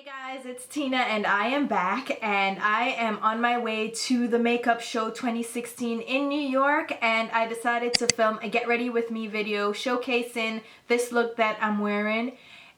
Hey guys, it's Tina and I am back and I am on my way to the Makeup Show 2016 in New York, and I decided to film a get ready with me video showcasing this look that I'm wearing.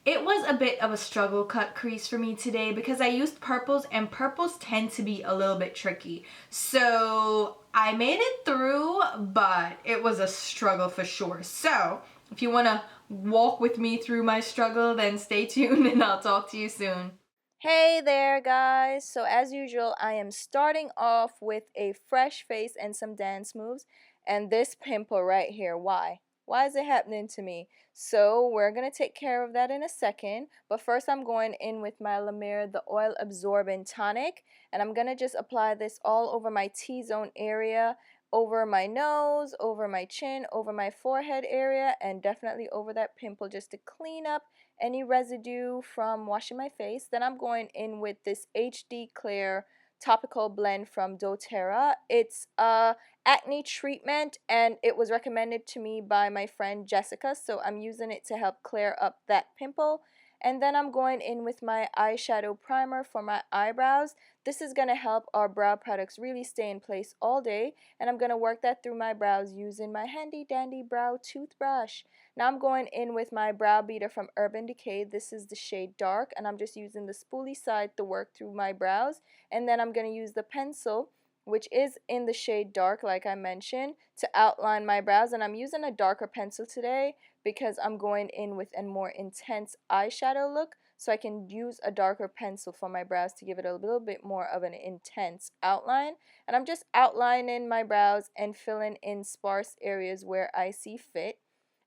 It was a bit of a struggle cut crease for me today because I used purples and purples tend to be a little bit tricky. So I made it through, but it was a struggle for sure. So if you want to walk with me through my struggle, then stay tuned and I'll talk to you soon. Hey there guys, so as usual I am starting off with a fresh face and some dance moves, and this pimple right here, why is it happening to me? So we're gonna take care of that in a second, but first I'm going in with my La Mer the oil absorbent tonic, and I'm gonna just apply this all over my T-zone area, over my nose, over my chin, over my forehead area, and definitely over that pimple just to clean up any residue from washing my face. Then I'm going in with this HD Clear topical blend from doTERRA. It's a acne treatment and it was recommended to me by my friend Jessica, so I'm using it to help clear up that pimple. And then I'm going in with my eyeshadow primer for my eyebrows. This is going to help our brow products really stay in place all day, and I'm going to work that through my brows using my handy dandy brow toothbrush. Now I'm going in with my brow beater from Urban Decay. This is the shade Dark, and I'm just using the spoolie side to work through my brows. And then I'm going to use the pencil, which is in the shade Dark like I mentioned, to outline my brows. And I'm using a darker pencil today because I'm going in with a more intense eyeshadow look, so I can use a darker pencil for my brows to give it a little bit more of an intense outline. And I'm just outlining my brows and filling in sparse areas where I see fit.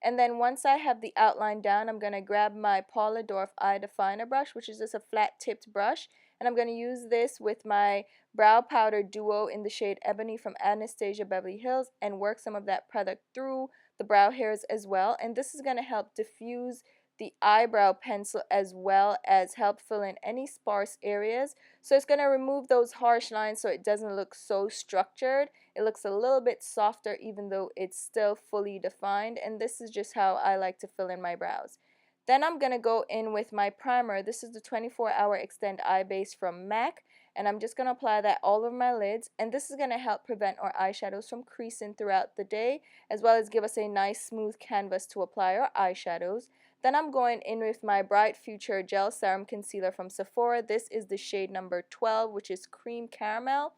And then once I have the outline down, I'm going to grab my Paula Eye Definer brush, which is just a flat tipped brush, and I'm going to use this with my brow powder duo in the shade Ebony from Anastasia Beverly Hills and work some of that product through the brow hairs as well. And this is going to help diffuse the eyebrow pencil as well as help fill in any sparse areas. So it's going to remove those harsh lines so it doesn't look so structured. It looks a little bit softer even though it's still fully defined, and this is just how I like to fill in my brows. Then I'm going to go in with my primer. This is the 24-Hour Extend Eye Base from MAC, and I'm just going to apply that all over my lids, and this is going to help prevent our eyeshadows from creasing throughout the day, as well as give us a nice smooth canvas to apply our eyeshadows. Then I'm going in with my Bright Future Gel Serum Concealer from Sephora. This is the shade number 12, which is Cream Caramel.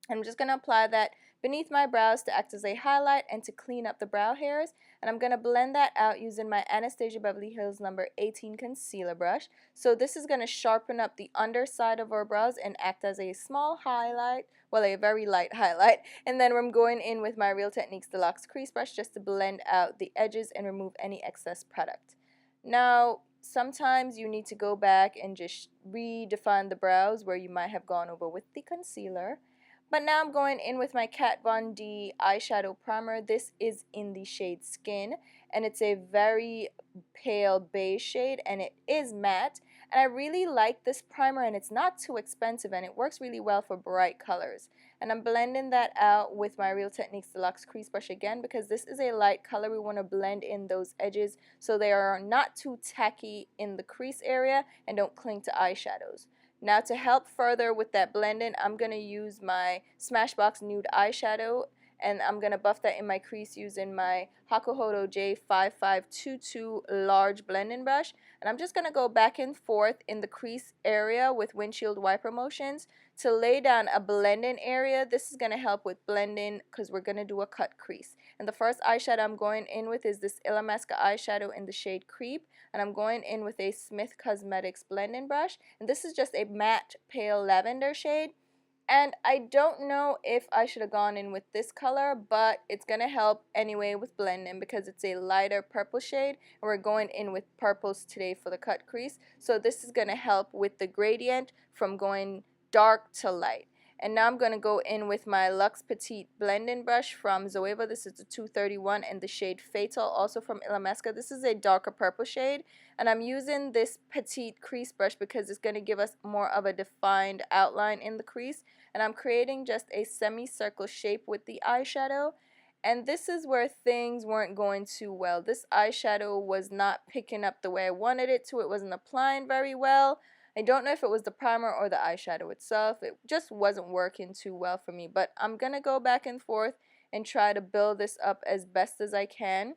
I'm just going to apply that beneath my brows to act as a highlight and to clean up the brow hairs. And I'm going to blend that out using my Anastasia Beverly Hills number 18 concealer brush. So this is going to sharpen up the underside of our brows and act as a small highlight, well, a very light highlight. And then I'm going in with my Real Techniques Deluxe crease brush just to blend out the edges and remove any excess product. Now, sometimes you need to go back and just redefine the brows where you might have gone over with the concealer. But now I'm going in with my Kat Von D eyeshadow primer. This is in the shade Skin, and it's a very pale beige shade, and it is matte. And I really like this primer, and it's not too expensive, and it works really well for bright colors. And I'm blending that out with my Real Techniques Deluxe crease brush again because this is a light color. We want to blend in those edges so they are not too tacky in the crease area and don't cling to eyeshadows. Now to help further with that blending, I'm going to use my Smashbox Nude Eyeshadow, and I'm going to buff that in my crease using my Hakuhodo J5522 large blending brush. And I'm just going to go back and forth in the crease area with windshield wiper motions to lay down a blending area. This is going to help with blending because we're going to do a cut crease. And the first eyeshadow I'm going in with is this Illamasqua eyeshadow in the shade Creep. And I'm going in with a Smith Cosmetics blending brush. And this is just a matte pale lavender shade. And I don't know if I should have gone in with this color, but it's going to help anyway with blending because it's a lighter purple shade. And we're going in with purples today for the cut crease. So this is going to help with the gradient from going dark to light. And now I'm going to go in with my Luxe Petite blending brush from Zoeva. This is the 231 and the shade Fatal, also from Illamasqua. This is a darker purple shade. And I'm using this petite crease brush because it's going to give us more of a defined outline in the crease. And I'm creating just a semicircle shape with the eyeshadow. And this is where things weren't going too well. This eyeshadow was not picking up the way I wanted it to. It wasn't applying very well. I don't know if it was the primer or the eyeshadow itself. It just wasn't working too well for me, but I'm gonna go back and forth and try to build this up as best as I can.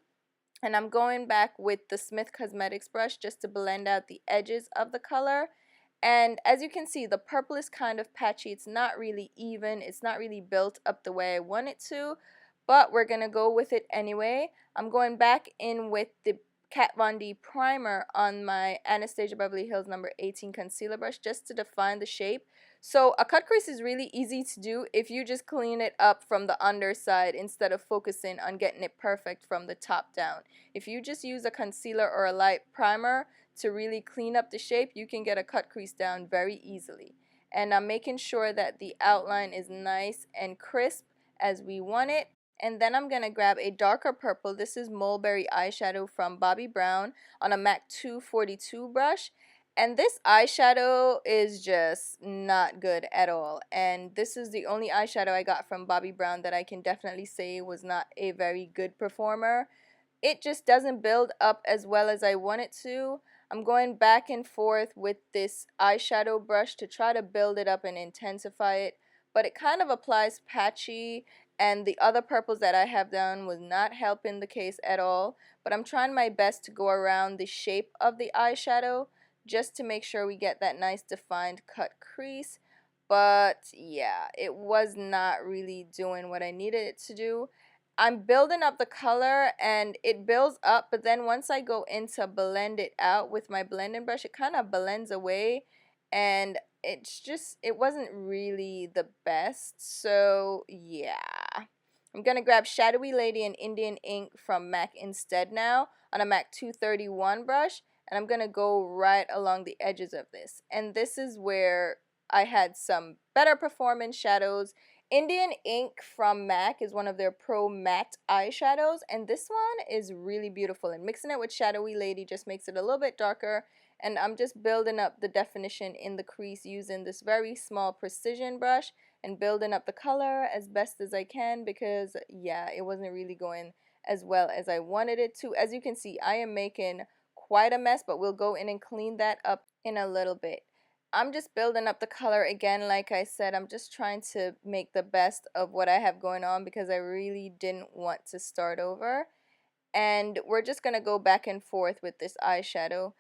And I'm going back with the Smith Cosmetics brush just to blend out the edges of the color. And as you can see, the purple is kind of patchy. It's not really even. It's not really built up the way I want it to, but we're going to go with it anyway. I'm going back in with the Kat Von D primer on my Anastasia Beverly Hills number 18 concealer brush just to define the shape. So a cut crease is really easy to do if you just clean it up from the underside instead of focusing on getting it perfect from the top down. If you just use a concealer or a light primer to really clean up the shape, you can get a cut crease down very easily. And I'm making sure that the outline is nice and crisp as we want it. And then I'm going to grab a darker purple. This is Mulberry eyeshadow from Bobbi Brown on a MAC 242 brush. And this eyeshadow is just not good at all. And this is the only eyeshadow I got from Bobbi Brown that I can definitely say was not a very good performer. It just doesn't build up as well as I want it to. I'm going back and forth with this eyeshadow brush to try to build it up and intensify it, but it kind of applies patchy, and the other purples that I have down was not helping the case at all. But I'm trying my best to go around the shape of the eyeshadow just to make sure we get that nice defined cut crease. But yeah, it was not really doing what I needed it to do. I'm building up the color and it builds up, but then once I go in to blend it out with my blending brush, it kind of blends away, and it wasn't really the best. So yeah, I'm gonna grab Shadowy Lady and Indian Ink from MAC instead now on a MAC 231 brush, and I'm gonna go right along the edges of this. And this is where I had some better performance shadows. Indian Ink from MAC is one of their Pro Matte eyeshadows, and this one is really beautiful, and mixing it with Shadowy Lady just makes it a little bit darker. And I'm just building up the definition in the crease using this very small precision brush and building up the color as best as I can, because yeah, it wasn't really going as well as I wanted it to. As you can see, I am making quite a mess, but we'll go in and clean that up in a little bit. I'm just building up the color again. Like I said, I'm just trying to make the best of what I have going on because I really didn't want to start over. And we're just going to go back and forth with this eyeshadow.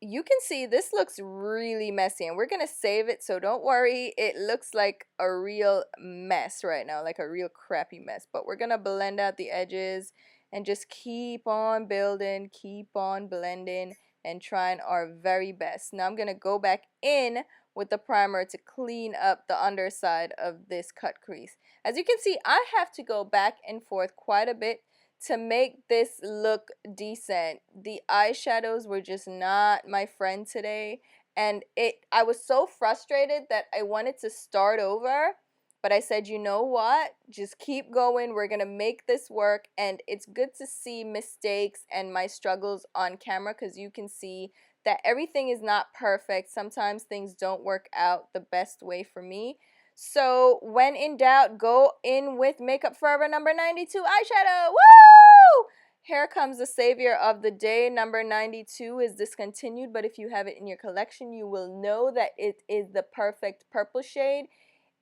You can see this looks really messy, and we're going to save it, so don't worry. It looks like a real mess right now, like a real crappy mess. But we're going to blend out the edges and just keep on building, keep on blending, and trying our very best. Now I'm going to go back in with the primer to clean up the underside of this cut crease. As you can see, I have to go back and forth quite a bit to make this look decent. The eyeshadows were just not my friend today, and I was so frustrated that I wanted to start over, but I said, you know what, just keep going, we're gonna make this work. And it's good to see mistakes and my struggles on camera, because you can see that everything is not perfect. Sometimes things don't work out the best way for me. So when in doubt, go in with Makeup Forever number 92 eyeshadow. Woo! Here comes the savior of the day. Number 92 is discontinued, but if you have it in your collection, you will know that it is the perfect purple shade.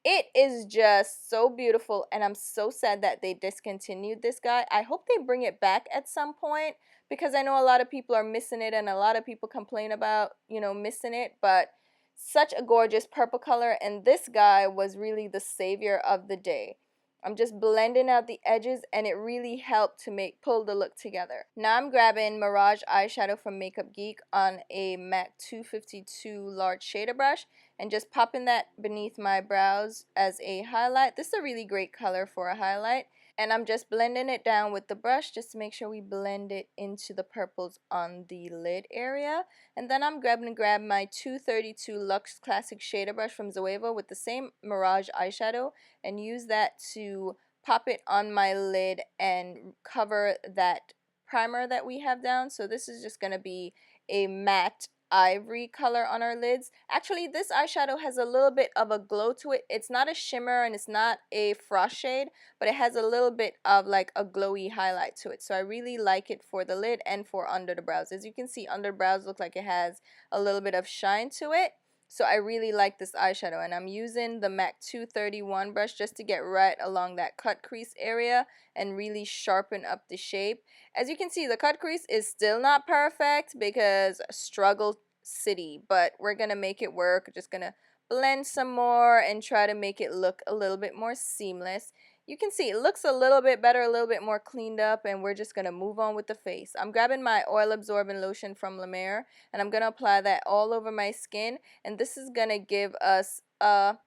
It is just so beautiful, and I'm so sad that they discontinued this guy. I hope they bring it back at some point, because I know a lot of people are missing it, and a lot of people complain about, missing it, but such a gorgeous purple color, and this guy was really the savior of the day. I'm just blending out the edges, and it really helped to pull the look together. Now I'm grabbing Mirage Eyeshadow from Makeup Geek on a MAC 252 large shader brush and just popping that beneath my brows as a highlight. This is a really great color for a highlight. And I'm just blending it down with the brush just to make sure we blend it into the purples on the lid area. And then I'm grab my 232 Luxe Classic Shader Brush from Zoeva with the same Mirage eyeshadow and use that to pop it on my lid and cover that primer that we have down. So this is just going to be a matte ivory color on our lids. Actually, this eyeshadow has a little bit of a glow to it. It's not a shimmer and it's not a frost shade, but it has a little bit of like a glowy highlight to it. So I really like it for the lid and for under the brows. As you can see, under the brows look like it has a little bit of shine to it. So I really like this eyeshadow, and I'm using the MAC 231 brush just to get right along that cut crease area and really sharpen up the shape. As you can see, the cut crease is still not perfect because struggle city, but we're gonna make it work. Just gonna blend some more and try to make it look a little bit more seamless. You can see it looks a little bit better, a little bit more cleaned up, and we're just gonna move on with the face. I'm grabbing my oil absorbing lotion from La Mer, and I'm gonna apply that all over my skin, and this is gonna give us a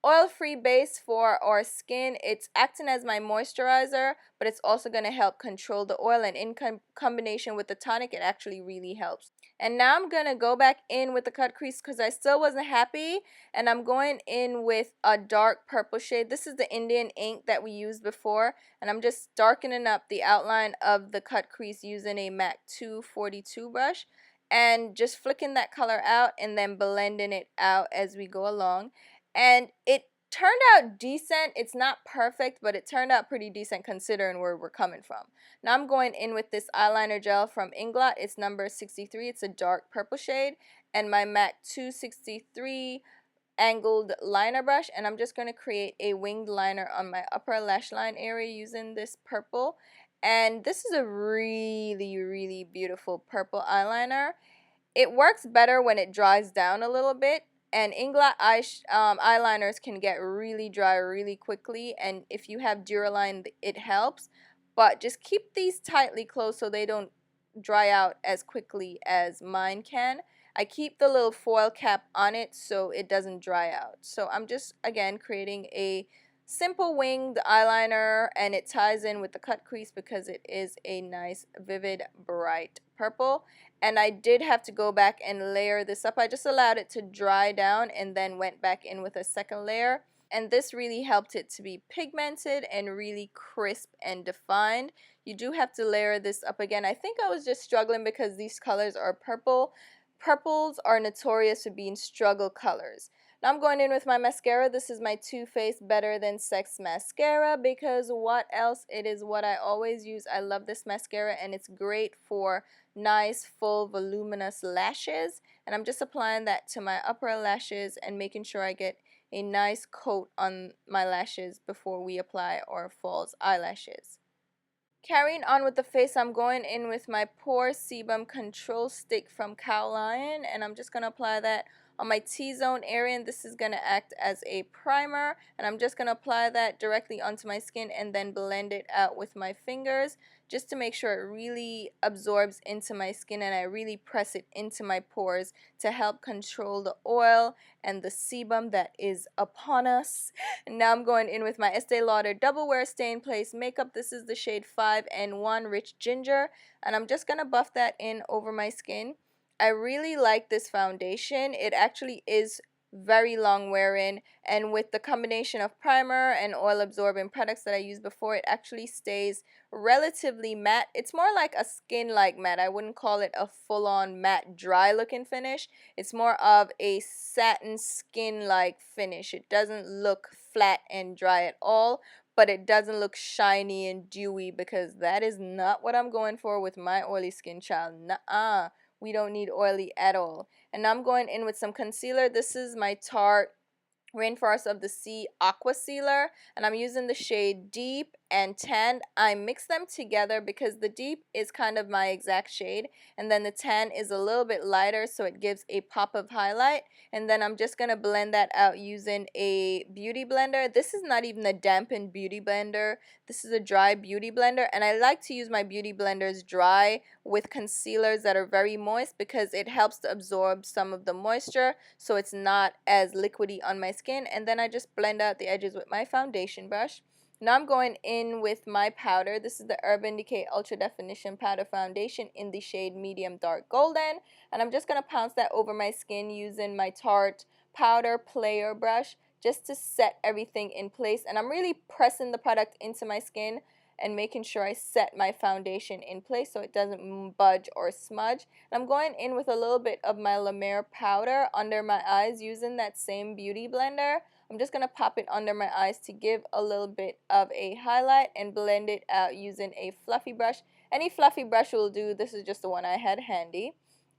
oil-free base for our skin. It's acting as my moisturizer, but it's also going to help control the oil, and in combination with the tonic, it actually really helps. And now I'm going to go back in with the cut crease because I still wasn't happy, and I'm going in with a dark purple shade. This is the Indian ink that we used before, and I'm just darkening up the outline of the cut crease using a MAC 242 brush, and just flicking that color out and then blending it out as we go along. And it turned out decent. It's not perfect, but it turned out pretty decent considering where we're coming from. Now I'm going in with this eyeliner gel from Inglot. It's number 63. It's a dark purple shade, and my MAC 263 angled liner brush, and I'm just going to create a winged liner on my upper lash line area using this purple. And this is a really beautiful purple eyeliner. It works better when it dries down a little bit, and Inglot eyeliners can get really dry really quickly, and if you have Duraline, it helps, but just keep these tightly closed so they don't dry out as quickly as mine can. I keep the little foil cap on it so it doesn't dry out. So I'm just, again, creating a simple winged eyeliner, and it ties in with the cut crease because it is a nice, vivid, bright purple. And I did have to go back and layer this up. I just allowed it to dry down and then went back in with a second layer. And this really helped it to be pigmented and really crisp and defined. You do have to layer this up again. I think I was just struggling because these colors are purple. Purples are notorious for being struggle colors. Now I'm going in with my mascara. This is my Too Faced Better Than Sex mascara because what else? It is what I always use. I love this mascara, and it's great for nice, full, voluminous lashes. And I'm just applying that to my upper lashes and making sure I get a nice coat on my lashes before we apply our false eyelashes. Carrying on with the face, I'm going in with my Pore Sebum Control Stick from Cowlion, and I'm just going to apply that on my T-zone area, and this is going to act as a primer, and I'm just going to apply that directly onto my skin and then blend it out with my fingers just to make sure it really absorbs into my skin, and I really press it into my pores to help control the oil and the sebum that is upon us. And now I'm going in with my Estee Lauder Double Wear Stay in Place makeup. This is the shade 5N1 Rich Ginger, and I'm just going to buff that in over my skin. I really like this foundation. It actually is very long wearing, and with the combination of primer and oil absorbing products that I used before, it actually stays relatively matte. It's more like a skin like matte. I wouldn't call it a full-on matte dry looking finish. It's more of a satin skin like finish. It doesn't look flat and dry at all, but it doesn't look shiny and dewy because that is not what I'm going for with my oily skin, child. Nuh-uh. We don't need oily at all. And now I'm going in with some concealer. This is my Tarte Rainforest of the Sea Aqua Sealer, and I'm using the shade Deep and Tan. I mix them together because the Deep is kind of my exact shade, and then the Tan is a little bit lighter, so it gives a pop of highlight. And then I'm just going to blend that out using a beauty blender. This is not even a dampened beauty blender. This is a dry beauty blender, and I like to use my beauty blenders dry with concealers that are very moist because it helps to absorb some of the moisture so it's not as liquidy on my skin. And then I just blend out the edges with my foundation brush. Now I'm going in with my powder. This is the Urban Decay Ultra Definition Powder Foundation in the shade Medium Dark Golden, and I'm just going to pounce that over my skin using my Tarte Powder Player brush just to set everything in place. And I'm really pressing the product into my skin and making sure I set my foundation in place so it doesn't budge or smudge. And I'm going in with a little bit of my La Mer powder under my eyes using that same beauty blender. I'm just going to pop it under my eyes to give a little bit of a highlight and blend it out using a fluffy brush. Any fluffy brush will do. This is just the one I had handy.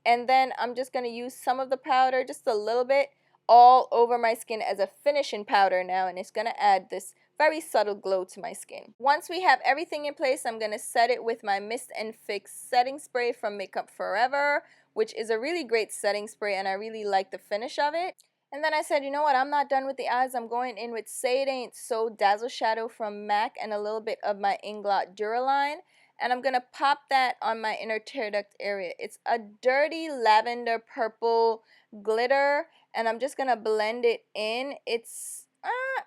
And then I'm just going to use some of the powder, just a little bit, all over my skin as a finishing powder now, and it's going to add this very subtle glow to my skin. Once we have everything in place, I'm going to set it with my Mist and Fix setting spray from Makeup Forever, which is a really great setting spray, and I really like the finish of it. And then I said, you know what, I'm not done with the eyes. I'm going in with Say It Ain't So Dazzle Shadow from MAC and a little bit of my Inglot Duraline. And I'm going to pop that on my inner tear duct area. It's a dirty lavender purple glitter, and I'm just going to blend it in. It's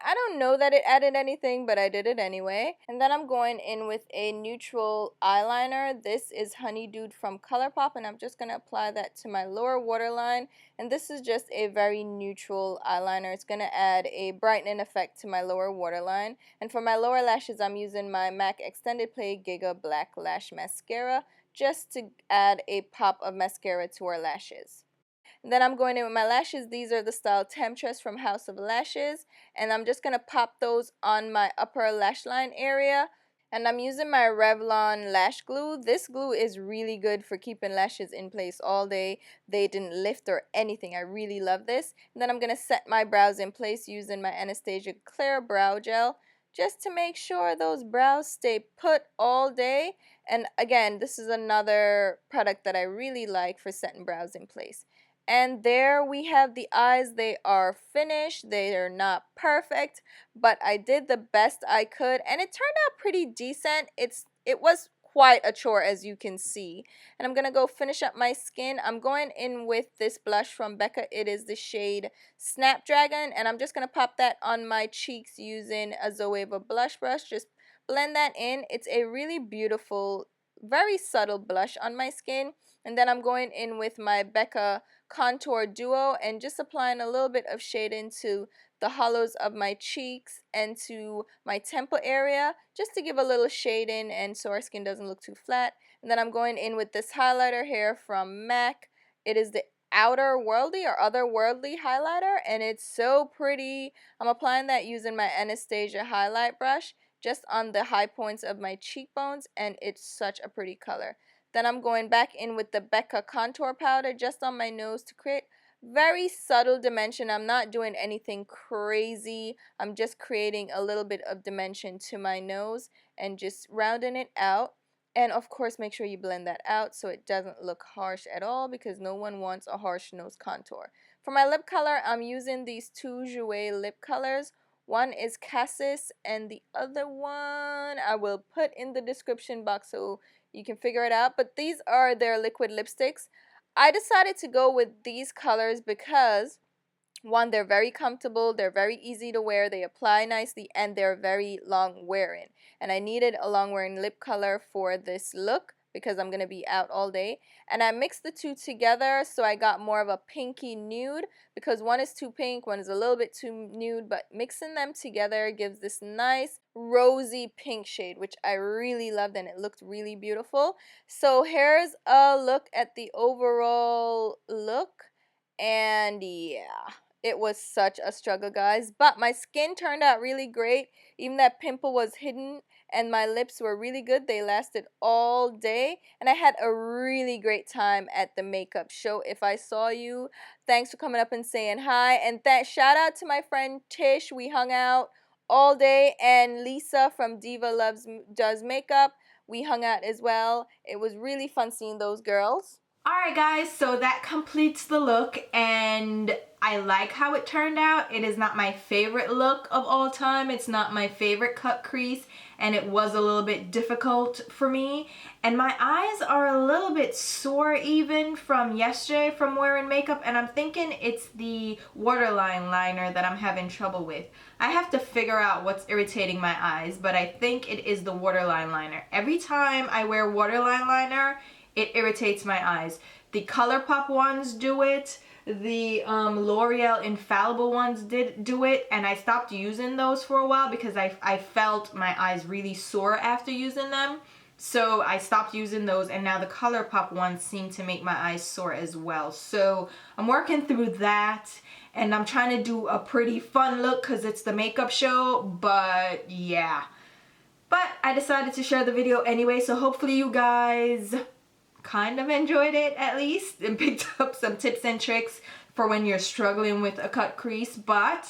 I don't know that it added anything, but I did it anyway. And then I'm going in with a neutral eyeliner. This is HoneyDude from ColourPop, and I'm just going to apply that to my lower waterline. And this is just a very neutral eyeliner. It's going to add a brightening effect to my lower waterline. And for my lower lashes, I'm using my MAC Extended Play Giga Black Lash Mascara just to add a pop of mascara to our lashes. Then I'm going in with my lashes. These are the style Temptress from House of Lashes. And I'm just going to pop those on my upper lash line area. And I'm using my Revlon lash glue. This glue is really good for keeping lashes in place all day. They didn't lift or anything. I really love this. And then I'm going to set my brows in place using my Anastasia Clear Brow Gel, just to make sure those brows stay put all day. And again, this is another product that I really like for setting brows in place. And there we have the eyes. They are finished. They are not perfect, but I did the best I could, and it turned out pretty decent. It was quite a chore, as you can see. And I'm going to go finish up my skin. I'm going in with this blush from Becca. It is the shade Snapdragon, and I'm just going to pop that on my cheeks using a Zoeva blush brush. Just blend that in. It's a really beautiful, very subtle blush on my skin. And then I'm going in with my Becca Contour Duo and just applying a little bit of shade into the hollows of my cheeks and to my temple area, just to give a little shade in and so our skin doesn't look too flat. And then I'm going in with this highlighter here from MAC. It is the Outer Worldly or Otherworldly highlighter, and it's so pretty. I'm applying that using my Anastasia highlight brush just on the high points of my cheekbones, and it's such a pretty color. Then I'm going back in with the Becca Contour Powder just on my nose to create very subtle dimension. I'm not doing anything crazy. I'm just creating a little bit of dimension to my nose and just rounding it out. And of course, make sure you blend that out so it doesn't look harsh at all, because no one wants a harsh nose contour. For my lip color, I'm using these two Jouer lip colors. One is Cassis and the other one I will put in the description box so you can figure it out. But these are their liquid lipsticks. I decided to go with these colors because, one, they're very comfortable, they're very easy to wear, they apply nicely, and they're very long wearing. And I needed a long wearing lip color for this look because I'm going to be out all day. And I mixed the two together so I got more of a pinky nude, because one is too pink, one is a little bit too nude, but mixing them together gives this nice rosy pink shade, which I really loved, and it looked really beautiful. So here's a look at the overall look, and yeah, it was such a struggle, guys, but my skin turned out really great. Even that pimple was hidden, and my lips were really good. They lasted all day, and I had a really great time at the makeup show. If I saw you, thanks for coming up and saying hi, and shout out to my friend Tish. We hung out all day, and Lisa from Diva Does Makeup. We hung out as well. It was really fun seeing those girls. Alright guys, so that completes the look, and I like how it turned out. It is not my favorite look of all time. It's not my favorite cut crease, and it was a little bit difficult for me. And my eyes are a little bit sore even from yesterday from wearing makeup, and I'm thinking it's the waterline liner that I'm having trouble with. I have to figure out what's irritating my eyes, but I think it is the waterline liner. Every time I wear waterline liner, it irritates my eyes. The ColourPop ones do it. The L'Oreal Infallible ones did do it, and I stopped using those for a while because I felt my eyes really sore after using them. So I stopped using those, and now the ColourPop ones seem to make my eyes sore as well. So I'm working through that, and I'm trying to do a pretty fun look because it's the makeup show, but yeah. But I decided to share the video anyway, so hopefully you guys kind of enjoyed it at least and picked up some tips and tricks for when you're struggling with a cut crease. But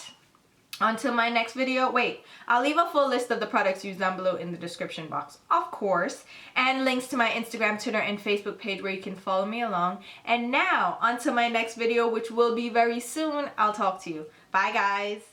until my next video, wait, I'll leave a full list of the products used down below in the description box, of course, and links to my Instagram, Twitter, and Facebook page where you can follow me along. And now, until my next video, which will be very soon, I'll talk to you. Bye, guys.